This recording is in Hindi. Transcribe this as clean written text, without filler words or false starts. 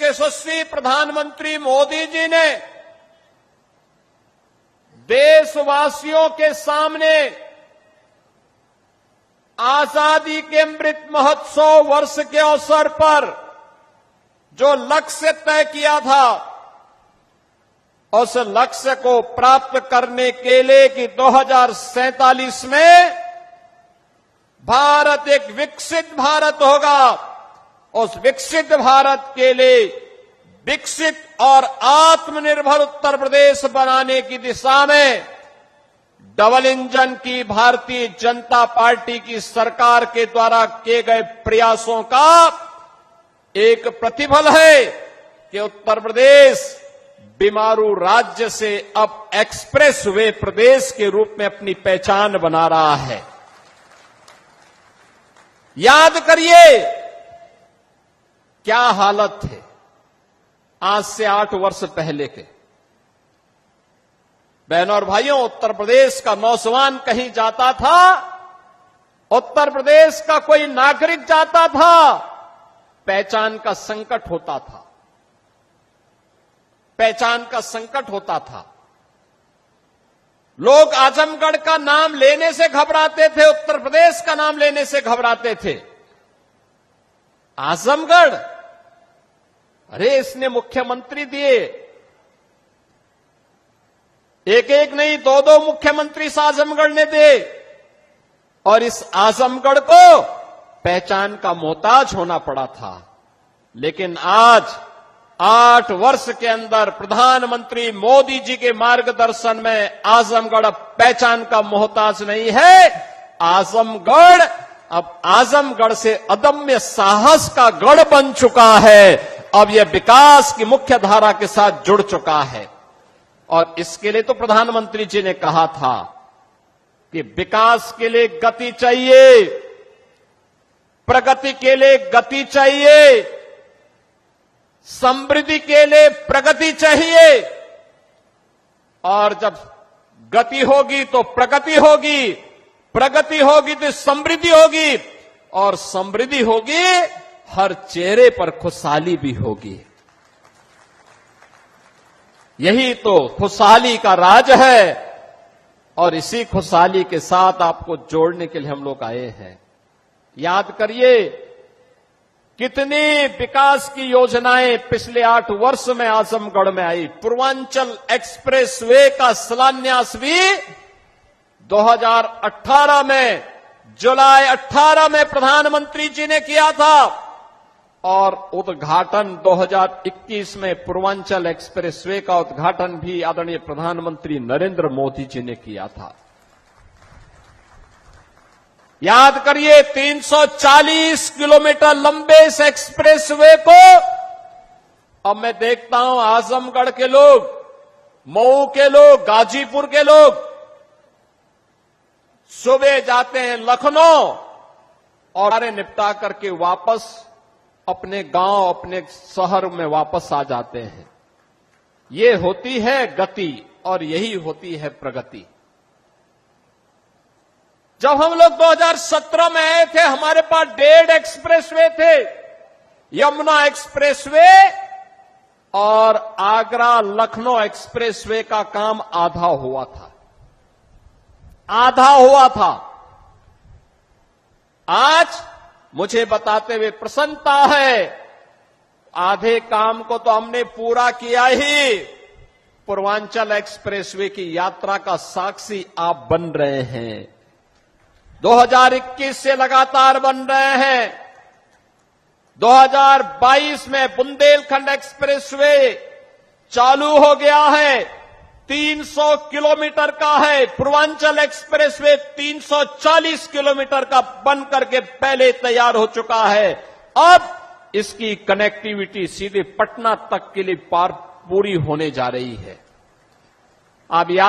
यशस्वी प्रधानमंत्री मोदी जी ने देशवासियों के सामने आजादी के अमृत महोत्सव वर्ष के अवसर पर जो लक्ष्य तय किया था, उस लक्ष्य को प्राप्त करने के लिए कि 2047 में भारत एक विकसित भारत होगा, उस विकसित भारत के लिए विकसित और आत्मनिर्भर उत्तर प्रदेश बनाने की दिशा में डबल इंजन की भारतीय जनता पार्टी की सरकार के द्वारा किए गए प्रयासों का एक प्रतिफल है कि उत्तर प्रदेश बीमारू राज्य से अब एक्सप्रेस वे प्रदेश के रूप में अपनी पहचान बना रहा है। याद करिए क्या हालत थे आज से 8 वर्ष पहले के। बहनों और भाइयों, उत्तर प्रदेश का नौजवान कहीं जाता था, उत्तर प्रदेश का कोई नागरिक जाता था, पहचान का संकट होता था, पहचान का संकट होता था। लोग आजमगढ़ का नाम लेने से घबराते थे, उत्तर प्रदेश का नाम लेने से घबराते थे। आजमगढ़, अरे इसने मुख्यमंत्री दिए, एक एक नहीं 2-2 मुख्यमंत्री इस आजमगढ़ ने दे, और इस आजमगढ़ को पहचान का मोहताज होना पड़ा था। लेकिन आज 8 वर्ष के अंदर प्रधानमंत्री मोदी जी के मार्गदर्शन में आजमगढ़ अब पहचान का मोहताज नहीं है। आजमगढ़ अब आजमगढ़ से अदम्य साहस का गढ़ बन चुका है। अब यह विकास की मुख्य धारा के साथ जुड़ चुका है। और इसके लिए तो प्रधानमंत्री जी ने कहा था कि विकास के लिए गति चाहिए, प्रगति के लिए गति चाहिए, समृद्धि के लिए प्रगति चाहिए। और जब गति होगी तो प्रगति होगी, प्रगति होगी तो समृद्धि होगी, और समृद्धि होगी हर चेहरे पर खुशहाली भी होगी। यही तो खुशहाली का राज है, और इसी खुशहाली के साथ आपको जोड़ने के लिए हम लोग आए हैं। याद करिए कितनी विकास की योजनाएं पिछले 8 वर्ष में आजमगढ़ में आई। पूर्वांचल एक्सप्रेस वे का शिलान्यास भी 2018 में, जुलाई 18 में प्रधानमंत्री जी ने किया था, और उद्घाटन 2021 में पूर्वांचल एक्सप्रेस वे का उद्घाटन भी आदरणीय प्रधानमंत्री नरेंद्र मोदी जी ने किया था। याद करिए 340 किलोमीटर लंबे इस एक्सप्रेस वे को अब मैं देखता हूं आजमगढ़ के लोग, मऊ के लोग, गाजीपुर के लोग सुबह जाते हैं लखनऊ और सारे निपटा करके वापस अपने गांव, अपने शहर में वापस आ जाते हैं। ये होती है गति और यही होती है प्रगति। जब हम लोग 2017 में आए थे, हमारे पास 1.5 एक्सप्रेसवे थे, यमुना एक्सप्रेसवे और आगरा लखनऊ एक्सप्रेसवे का काम आधा हुआ था, आधा हुआ था। आज मुझे बताते हुए प्रसन्नता है, आधे काम को तो हमने पूरा किया ही। पूर्वांचल एक्सप्रेसवे की यात्रा का साक्षी आप बन रहे हैं, 2021 से लगातार बन रहे हैं। 2022 में बुंदेलखंड एक्सप्रेसवे चालू हो गया है, 300 किलोमीटर का है। पूर्वांचल एक्सप्रेसवे 340 किलोमीटर का बन करके पहले तैयार हो चुका है। अब इसकी कनेक्टिविटी सीधे पटना तक के लिए पूरी होने जा रही है। आप याद